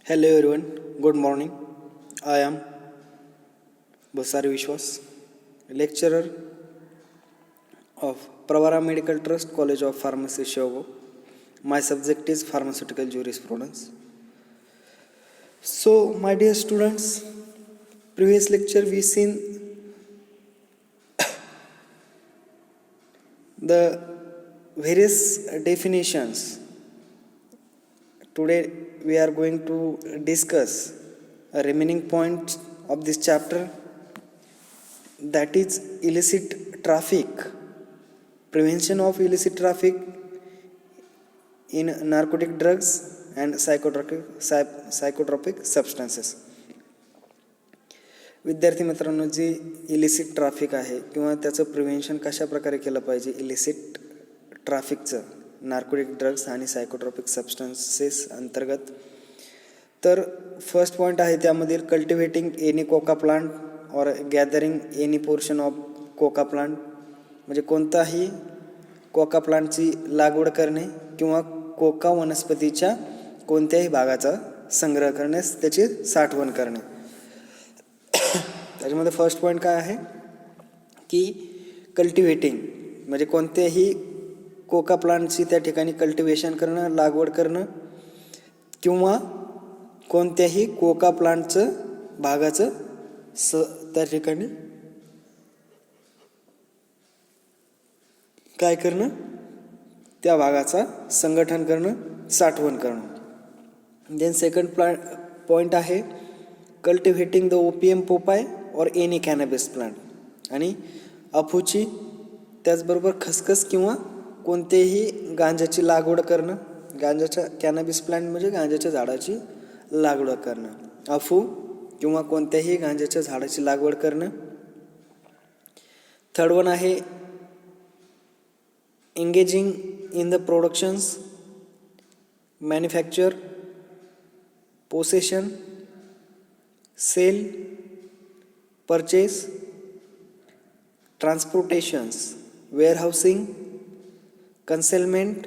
Hello everyone, good morning. I am Basari Vishwas, lecturer of Pravara Medical Trust, College of Pharmacy, Shivago. My subject is pharmaceutical jurisprudence. So, my dear students, previous lecture we seen the various definitions. Today we are going to discuss a remaining point of this chapter, that is illicit traffic, prevention of illicit traffic in narcotic drugs and psychotropic substances. विद्यार्थी मित्रांनो, जी illicit traffic आहे किंवा त्याचं prevention कशा प्रकारे केलं पाहिजे, illicit ट्रॅफिकचं narcotic drugs आणि सायकोट्रॉपिक सबस्टन्सेस अंतर्गत. तर फर्स्ट पॉईंट आहे त्यामधील कल्टिवेटिंग एनी कोका प्लांट और gathering any portion of coca plant, म्हणजे कोणताही कोका प्लांटची लागवड करणे किंवा कोका वनस्पतीच्या कोणत्याही भागाचा संग्रह करण्यास त्याची साठवण करणे. त्याच्यामध्ये फर्स्ट पॉईंट काय आहे की कल्टिवेटिंग, म्हणजे कोणत्याही कोका प्लांटची त्या ठिकाणी कल्टिवेशन करणं, लागवड करणं किंवा कोणत्याही कोका प्लांटचं भागाचं त्या ठिकाणी काय करणं, त्या भागाचा संघटन करणं, साठवण करणं. देन सेकंड पॉईंट आहे कल्टिव्हेटिंग द ओपीएम पोपाय और एनी कॅनॅबिस प्लांट, आणि अफूची त्याचबरोबर खसखस किंवा कोणतेही गांजाची लागवड करणं. गांजाच्या कॅनॅबिस प्लांट म्हणजे गांजाच्या झाडाची लागवड करणं, अफू किंवा कोणत्याही गांजाच्या झाडाची लागवड करणं. थर्ड वन आहे engaging in the productions, manufacture, possession, sale, purchase, transportations, warehousing, concealment,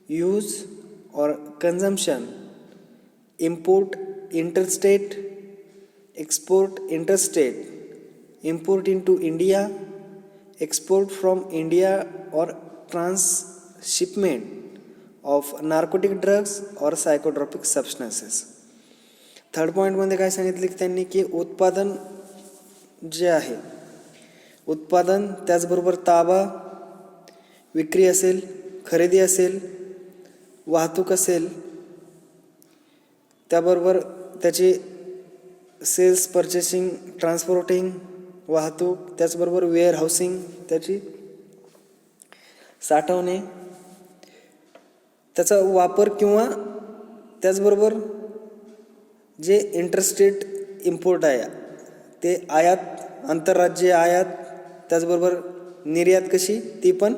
use or consumption, import interstate, export interstate, import into India, export from India or transshipment of narcotic drugs or psychotropic substances. Third पॉईंटमध्ये काय सांगितले की त्यांनी की उत्पादन जे आहे, उत्पादन त्याचबरोबर ताबा, विक्री असेल, खरेदी असेल, वाहतूक असेल, त्याबरोबर त्याची सेल्स, परचेसिंग, ट्रान्सपोर्टिंग, वाहतूक, त्याचबरोबर वेअर हाऊसिंग, त्याची साठवणे, त्याचा वापर किंवा त्याचबरोबर जे इंटरस्टेट इम्पोर्ट आहे ते आयात, आंतरराज्यीय आयात, त्याचबरोबर निर्यात कशी ती पण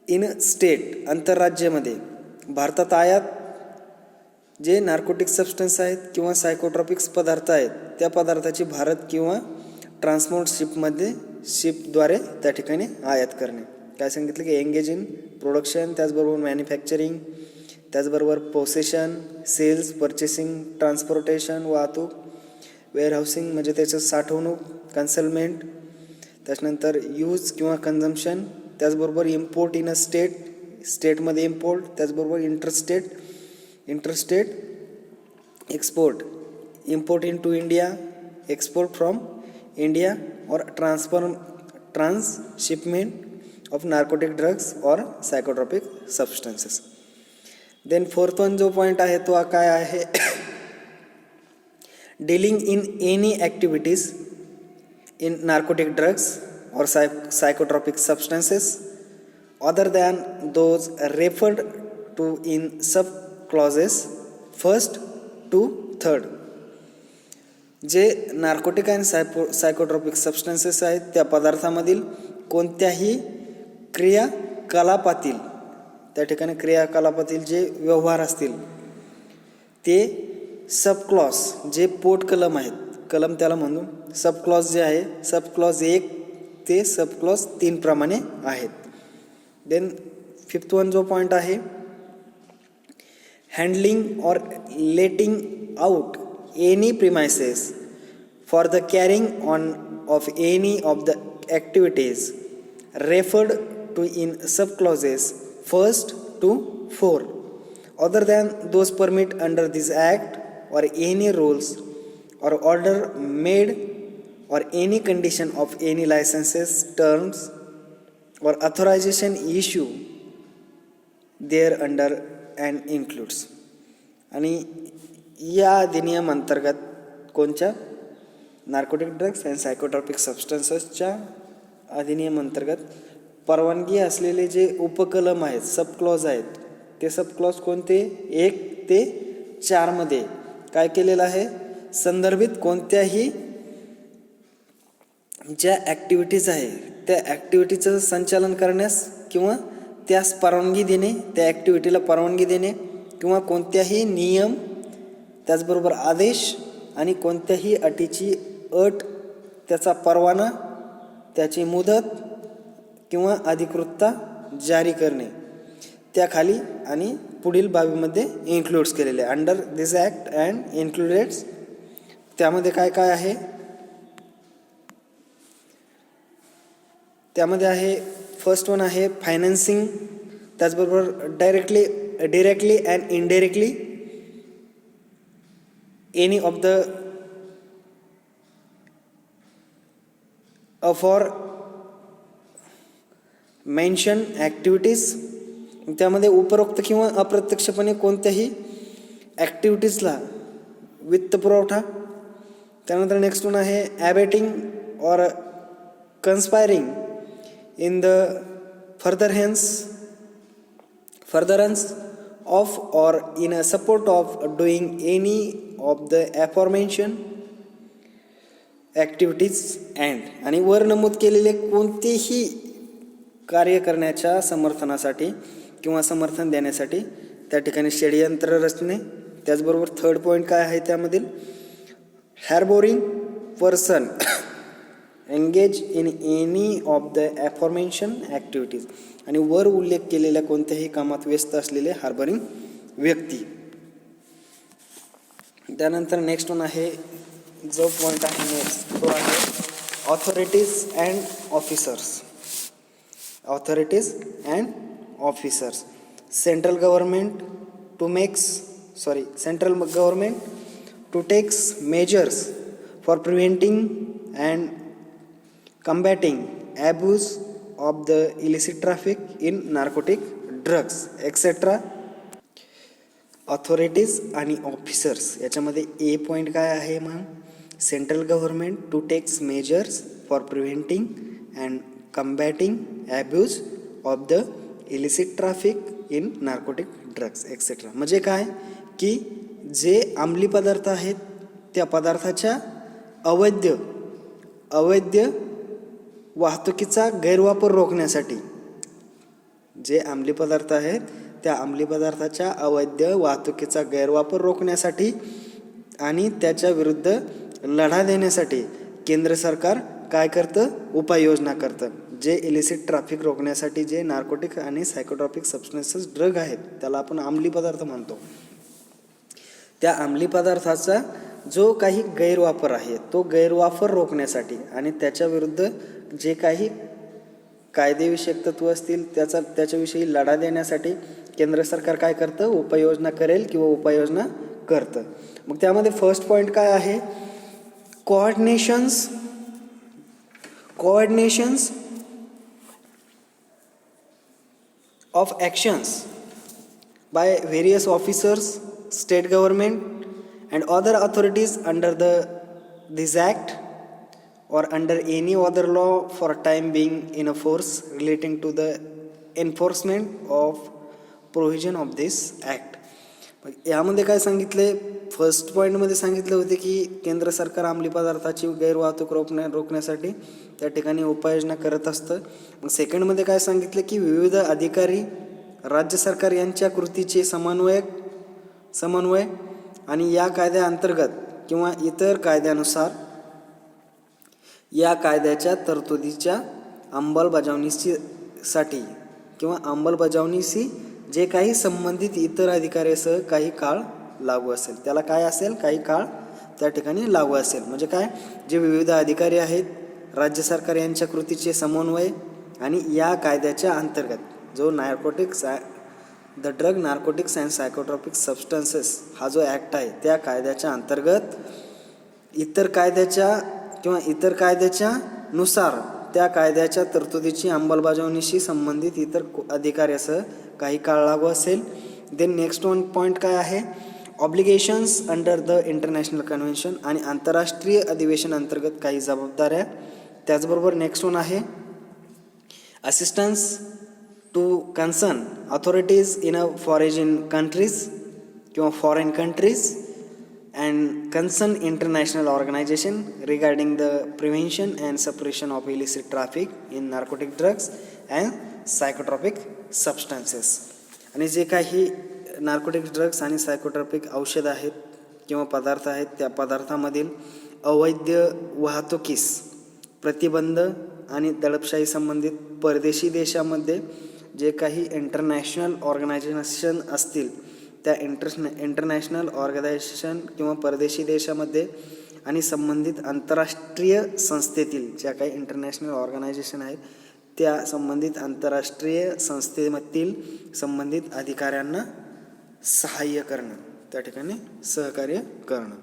इन स्टेट, आंतरराज्यामध्ये. भारतात आयात जे नार्कोटिक सबस्टन्स आहेत किंवा सायकोट्रॉपिक्स पदार्थ आहेत त्या पदार्थाची भारत किंवा ट्रान्सपोर्ट शिपद्वारे त्या ठिकाणी आयात करणे. काय सांगितलं की एंगेज इन प्रोडक्शन, त्याचबरोबर मॅन्युफॅक्चरिंग, त्याचबरोबर पोसेशन, सेल्स, परचेसिंग, ट्रान्सपोर्टेशन, वाहतूक, वेअरहाऊसिंग म्हणजे त्याचं साठवणूक, कन्सेलमेंट, त्याच्यानंतर यूज किंवा कन्झम्पशन, त्याचबरोबर इम्पोर्ट इन अ स्टेट, स्टेटमध्ये इम्पोर्ट, त्याचबरोबर interstate export, import into India, export from India और ट्रान्सशिपमेंट ऑफ नार्कोटिक ड्रग्स और psychotropic substances. Then fourth one जो पॉईंट आहे तो काय आहे, dealing in any activities in narcotic drugs or psychotropic substances other than those referred to in sub clauses first to third. जे narcotic आणि सायकोट्रॉपिक substances आहेत त्या पदार्थामधील कोणत्याही क्रियाकलापातील, त्या ठिकाणी क्रियाकलापातील जे व्यवहार असतील ते सब क्लॉज, जे पोट कलम आहेत, कलम त्याला म्हणू, सब क्लॉज जे आहे, सब क्लॉज 1 ते सब क्लॉज 3 प्रमाणे आहेत. देन फिफ्थ वन जो पॉईंट आहे, handling or letting out any premises for the carrying on of any of the activities referred to in subclauses 1st to 4 other than those permit under this act or any rules or order made or any condition of any licenses terms or authorization issue there under and includes. आणि या अधिनियम अंतर्गत कोणत्या narcotic drugs and सायकोट्रॉपिक सबस्टन्सेसच्या अधिनियम अंतर्गत परवानगी असलेले जे उपकलम आहेत, सब क्लॉज आहेत, ते सब क्लॉज कोणते 1 ते 4 मध्ये काय केलेलं आहे, संदर्भित कोणत्याही ज्या ॲक्टिव्हिटीज आहे त्या ॲक्टिव्हिटीचं संचालन करण्यास किंवा त्यास परवानगी देणे, त्या ॲक्टिव्हिटीला परवानगी देणे किंवा कोणत्याही नियम त्याचबरोबर आदेश आणि कोणत्याही अटीची अट, त्याचा परवाना, त्याची मुदत किंवा अधिकृतता जारी करणे त्याखाली आणि पुढील बाबीमध्ये इन्क्लूड्स केलेले अंडर दिस ॲक्ट अँड इन्क्लुडेड्स. त्यामध्ये काय काय आहे, त्यामध्ये आहे फर्स्ट वन आहे फायनान्सिंग, त्याचबरोबर directly and indirectly any of the for mention activities. त्यामध्ये उपरोक्त किंवा अप्रत्यक्षपणे कोणत्याही ॲक्टिव्हिटीजला वित्तपुरवठा. त्यानंतर नेक्स्ट वन आहे ॲबेटिंग or कन्स्पायरिंग in the furtherance of or in a support of doing any of the aforementioned activities and आणि वर नमूद केलेले कोणतेही कार्य करण्याच्या समर्थनासाठी किंवा समर्थन देण्यासाठी त्या ठिकाणी षडयंत्र रचणे. त्याचबरोबर थर्ड पॉईंट काय आहे त्यामधील, harbouring person engage in any of the aforementioned activities आणि वर उल्लेख केलेल्या कोणत्याही कामात व्यस्त असलेले हार्बरिंग व्यक्ती. त्यानंतर नेक्स्ट वन आहे, जो पॉईंट आहे नेक्स्ट तो आहे authorities and officers. Authorities and officers. Central government to takes measures for preventing and combating abuse of the illicit traffic in narcotic drugs etc. Authorities आणि ऑफिसर्स याच्यामध्ये a point काय आहे मग, central government to takes measures for preventing and combating abuse of the illicit traffic in narcotic drugs etcetera. म्हणजे काय की जे अंमली पदार्थ आहेत त्या पदार्थाच्या अवैध वाहतुकीचा गैरवापर रोखण्यासाठी, जे अंमली पदार्थ आहेत त्या अंमली पदार्थाच्या अवैध वाहतुकीचा गैरवापर रोखण्यासाठी आणि त्याच्या विरुद्ध लढा देण्यासाठी केंद्र सरकार काय करतं, उपाययोजना करतं. जे इलिसिट ट्रॅफिक रोखण्यासाठी जे नार्कोटिक आणि सायकोट्रॉपिक सबस्टन्सेस ड्रग आहेत त्याला आपण अंमली पदार्थ म्हणतो. त्या अंमली पदार्थाचा जो काही गैरवापर आहे तो गैरवापर रोखण्यासाठी आणि त्याच्या विरुद्ध जे काही कायदेविषयक तत्व असतील त्याच्याविषयी लढा देण्यासाठी केंद्र सरकार काय करतं, उपाययोजना करेल किंवा उपाययोजना करतं. मग त्यामध्ये फर्स्ट पॉईंट काय आहे, coordinations of actions by various officers, state government and other authorities under this act or under any other law for time being in a force relating to the enforcement of provision of this act. यामध्ये काय सांगितले, first पॉईंटमध्ये सांगितले होते की केंद्र सरकार अंमली पदार्थाची गैरवाहतूक रोखण्यासाठी त्या ठिकाणी उपाययोजना करत असतं. मग सेकंडमध्ये काय सांगितले की विविध अधिकारी राज्य सरकार यांच्या कृतीचे समन्वय आणि या कायद्याअंतर्गत किंवा इतर कायद्यानुसार या कायद्याच्या तरतुदीच्या अंमलबजावणीसाठी जे काही संबंधित इतर अधिकाऱ्यासह काही काळ लागू असेल. त्याला काय असेल, काही काळ त्या ठिकाणी लागू असेल. म्हणजे काय, जे विविध अधिकारी आहेत, राज्य सरकार यांच्या कृतीचे समन्वय आणि या कायद्याच्या अंतर्गत जो the drug narcotics and psychotropic substances हा जो ॲक्ट आहे, त्या कायद्याच्या अंतर्गत इतर कायद्याच्या नुसार त्या कायद्याच्या तरतुदीची अंमलबजावणीशी संबंधित इतर अधिकाऱ्यासह काही काळ लागू असेल. देन नेक्स्ट वन पॉईंट काय आहे, obligations under the international convention आणि आंतरराष्ट्रीय अधिवेशन अंतर्गत काही जबाबदाऱ्या. त्याचबरोबर नेक्स्ट वन आहे assistance to concern authorities in a foreign countries किंवा foreign countries and concern international organization regarding the prevention and suppression of illicit traffic in narcotic drugs and psychotropic substances. आणि जे काही नार्कोटिक ड्रग्स आणि सायकोट्रॉपिक औषध आहेत किंवा पदार्थ आहेत, त्या पदार्थामधील अवैध वाहतुकीस प्रतिबंध आणि दडपशाही संबंधित परदेशी देशामध्ये जे काही इंटरनॅशनल ऑर्गनायझेशन असतील, त्या इंटरनॅशनल ऑर्गनायझेशन किंवा परदेशी देशामध्ये आणि संबंधित आंतरराष्ट्रीय संस्थेतील ज्या काही इंटरनॅशनल ऑर्गनायझेशन आहेत, त्या संबंधित आंतरराष्ट्रीय संस्थेमधील संबंधित अधिकाऱ्यांना सहाय्य करणं, त्या ठिकाणी सहकार्य करणं.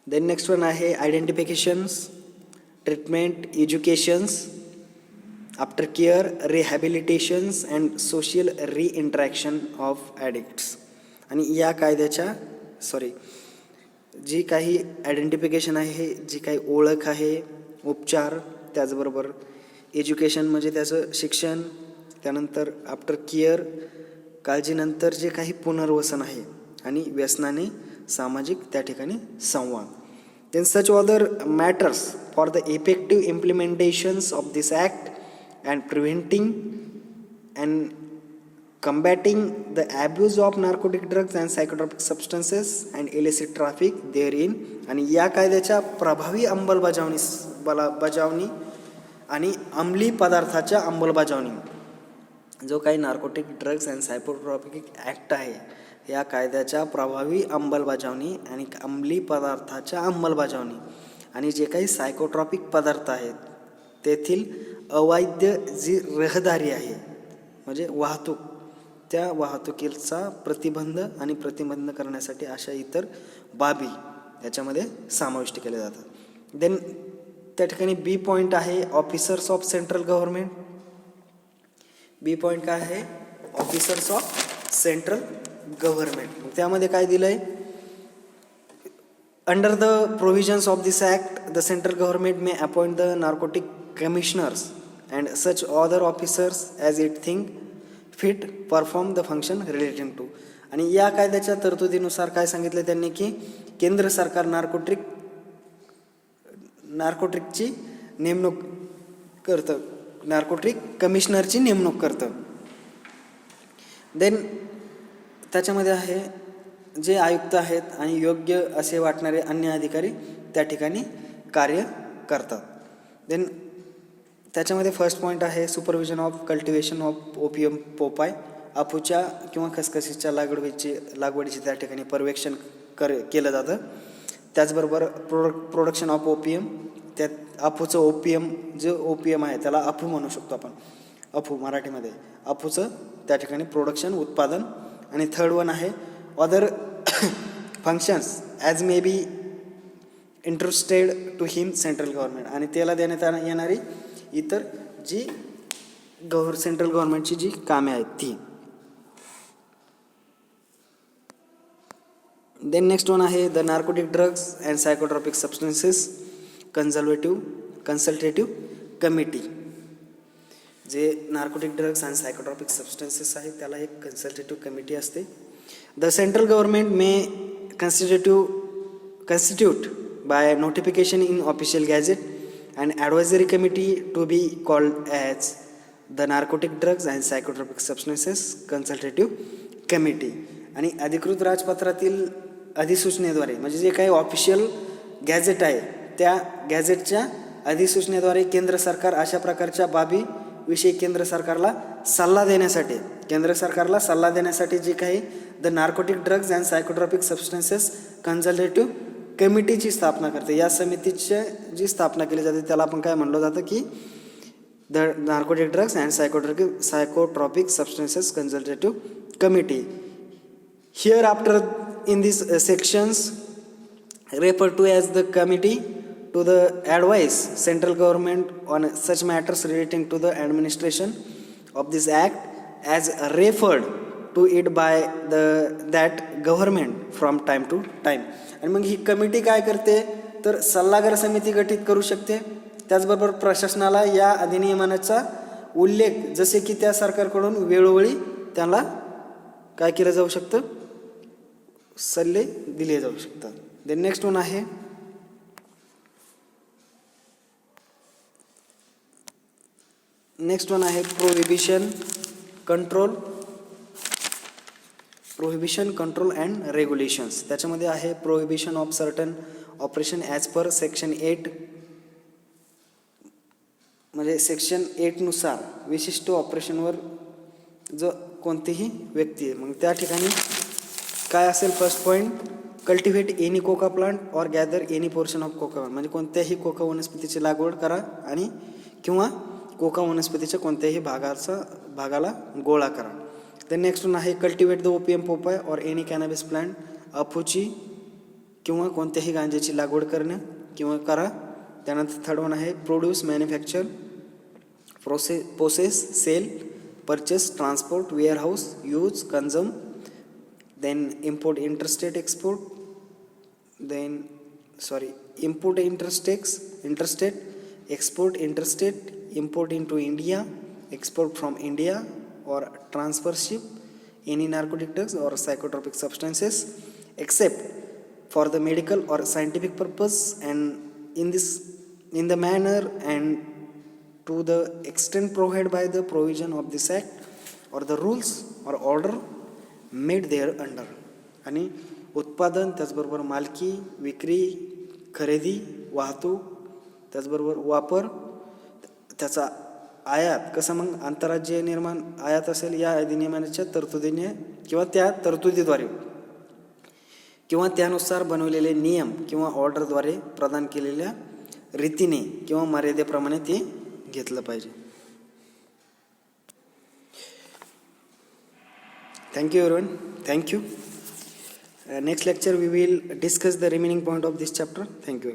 देन नेक्स्ट वन आहे identifications, treatment, educations, after care, rehabilitations and social reinteraction of addicts. आणि या कायद्याच्या जी काही आयडेंटिफिकेशन आहे, जी काही ओळख आहे, उपचार, त्याचबरोबर एज्युकेशन म्हणजे त्याचं शिक्षण, त्यानंतर आफ्टर केअर काळजीनंतर जे काही पुनर्वसन आहे, आणि व्यसनाने सामाजिक त्या ठिकाणी संवाद. Then such other matters for the effective implementations of this act and preventing and combating the abuse of narcotic drugs and psychotropic substances and illicit traffic therein. आणि या कायद्याच्या प्रभावी अंमलबजावणी आणि अंमली पदार्थाच्या अंमलबजावणी, जो काही नार्कोटिक ड्रग्स अँड सायकोट्रॉपिक ॲक्ट आहे, या कायद्याच्या प्रभावी अंमलबजावणी आणि अंमली पदार्थाच्या अंमलबजावणी आणि जे काही सायकोट्रॉपिक पदार्थ आहेत तेथील अवैध जी रहदारी आहे म्हणजे वाहतूक, त्या वाहतुकीचा प्रतिबंध करण्यासाठी अशा इतर बाबी याच्यामध्ये समाविष्ट केल्या जातात. देन त्या ठिकाणी बी पॉईंट आहे officers of central government. B point काय आहे, ऑफिसर्स ऑफ सेंट्रल गव्हर्नमेंट. त्यामध्ये काय दिलं आहे, under the provisions of this act the central government may appoint the narcotic commissioners and such other officers as it think fit perform the function relating to. आणि या कायद्याच्या तरतुदीनुसार काय सांगितलं त्यांनी की केंद्र सरकार नार्कोटिकची नेमणूक करतं, नार्कोटिक कमिशनरची नेमणूक करतं. देन त्याच्यामध्ये आहे जे आयुक्त आहेत आणि योग्य असे वाटणारे अन्य अधिकारी त्या ठिकाणी कार्य करतात. देन त्याच्यामध्ये फर्स्ट पॉईंट आहे supervision of cultivation of opium Popeye. अफूच्या किंवा खसखसीच्या लागवडीचे त्या ठिकाणी पर्यवेक्षण केलं जातं. त्याचबरोबर प्रोडक्शन ऑफ ओपियम, त्यात अफूचं ओपियम जे ओपियम आहे त्याला अफू म्हणू शकतो आपण, अफू मराठीमध्ये, अफूचं त्या ठिकाणी प्रोडक्शन उत्पादन. आणि थर्ड वन आहे other functions as may be interested to him central government. आणि त्याला देण्यात येणारी इतर जी सेंट्रल गव्हर्नमेंटची जी कामे आहेत ती. देन नेक्स्ट वन आहे the narcotic drugs and psychotropic substances consultative committee. जे narcotic drugs and psychotropic substances आहेत त्याला एक कन्सल्टेटिव्ह कमिटी असते. The central government may constitute by notification in official gazette an advisory committee to be called as the narcotic drugs and psychotropic substances consultative committee. आणि अधिकृत राजपत्रातील अधिसूचनेद्वारे म्हणजे जे काही official gadget आहे त्या गॅझेटच्या अधिसूचनेद्वारे केंद्र सरकार अशा प्रकारच्या बाबी विषयी केंद्र सरकारला सल्ला देण्यासाठी, केंद्र सरकारला सल्ला देण्यासाठी जे काही the narcotic drugs and psychotropic substances consultative कमिटीची स्थापना करते. या समितीची जी स्थापना केली जाते त्याला आपण काय म्हणलं जातं की the narcotic drugs and psychotropic substances consultative committee. Hereafter in these sections refer to as the committee to the advise central government on such matters relating to the administration of this act as referred to it by that government from time to time. आणि मग ही committee काय करते तर सल्लागार समिती गठीत करू शकते. त्याचबरोबर प्रशासनाला या अधिनियमाचा उल्लेख जसे की त्या सरकारकडून वेळोवेळी त्याला काय केलं जाऊ शकतं, सल्ले दिले जाऊ शकतात. देन नेक्स्ट वन आहे प्रोहिबिशन कंट्रोल अँड रेग्युलेशन्स. त्याच्यामध्ये आहे prohibition of certain operation as per section 8, म्हणजे सेक्शन 8 नुसार विशिष्ट ऑपरेशनवर जो कोणतीही व्यक्ती आहे. मग त्या ठिकाणी काय असेल first point, cultivate any coca plant और gather any portion of coca plant, म्हणजे कोणत्याही कोका वनस्पतीची लागवड करा आणि किंवा कोका वनस्पतीच्या कोणत्याही भागाला गोळा करा. तर नेक्स्ट वन आहे कल्टिव्हेट द ओपियम पोपाय और एनी कॅनॅबिस प्लांट, अफूची किंवा कोणत्याही गांजेची लागवड करणे किंवा करा. त्यानंतर थर्ड वन आहे produce, manufacture, possess, sell, purchase, transport, warehouse, use, consume, then import interstate export, import interstate, export interstate, import into India, export from India, or transfer ship any narcotic drugs or psychotropic substances except for the medical or scientific purpose and in the manner and to the extent provided by the provision of this act or the rules or order made thereunder. आणि उत्पादन, त्याचबरोबर मालकी, विक्री, खरेदी, वाहतूक, त्याचबरोबर वापर, त्याचा आयात कसा मग आंतरराज्यीय निर्माण आयात असेल या अधिनियमाच्या तरतुदीने किंवा त्या तरतुदीद्वारे किंवा त्यानुसार बनवलेले नियम किंवा ऑर्डरद्वारे प्रदान केलेल्या रीतीने किंवा मर्यादेप्रमाणे ते घेतलं पाहिजे. Thank you everyone. Thank you. Next lecture we will discuss the remaining point of this chapter. Thank you.